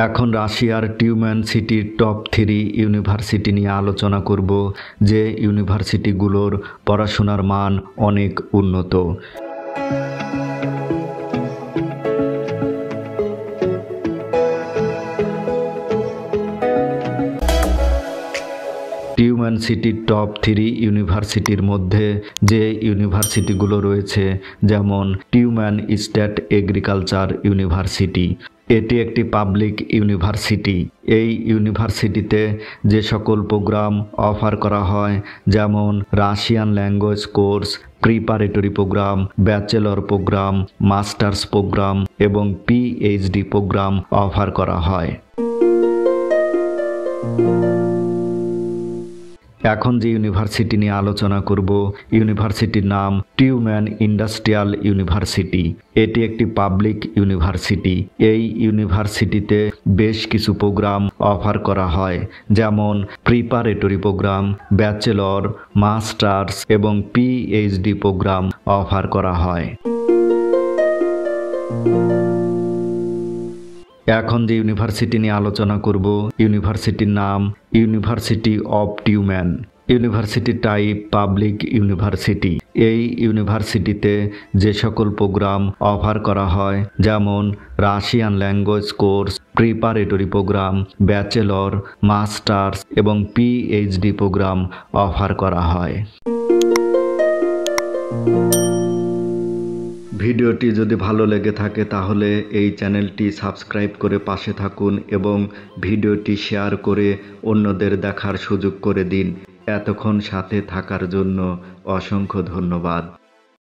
এখন রাশিয়ার টিউমেন সিটির টপ 3 ইউনিভার্সিটি নিয়ে আলোচনা করব, যে ইউনিভার্সিটিগুলোর পড়াশোনার মান অনেক উন্নত। টিউমেন সিটির টপ 3 ইউনিভার্সিটির মধ্যে যে ইউনিভার্সিটিগুলো রয়েছে, যেমন টিউমেন স্টেট এগ্রিকালচার ইউনিভার্সিটি। এটি একটি পাবলিক ইউনিভার্সিটি। এই ইউনিভার্সিটিতে যে সকল প্রোগ্রাম অফার করা হয়, যেমন Russian language course, preparatory program, bachelor program, masters program এবং পিএইচডি প্রোগ্রাম অফার করা হয়। এখন যে ইউনিভার্সিটি নিয়ে আলোচনা করব, ইউনিভার্সিটির নাম টিউমেন ইন্ডাস্ট্রিয়াল ইউনিভার্সিটি। এটি একটি পাবলিক ইউনিভার্সিটি। এই ইউনিভার্সিটিতে বেশ কিছু প্রোগ্রাম অফার করা হয়, যেমন প্রিপারেটরি প্রোগ্রাম, ব্যাচেলর, মাস্টার্স এবং পিএইচডি প্রোগ্রাম অফার করা হয়। এখন যে ইউনিভার্সিটি নিয়ে আলোচনা করব, ইউনিভার্সিটির নাম university of Tyumen. University type public university. এই ইউনিভার্সিটিতে যে সকল প্রোগ্রাম অফার করা হয়, যেমন Russian language course, preparatory program, bachelor, masters এবং পিএইচডি প্রোগ্রাম অফার করা হয়। ভিডিওটি যদি ভালো লেগে থাকে তাহলে এই চ্যানেলটি সাবস্ক্রাইব করে পাশে থাকুন এবং ভিডিওটি শেয়ার করে অন্যদের দেখার সুযোগ করে দিন। এতক্ষণ সাথে থাকার জন্য অসংখ্য ধন্যবাদ।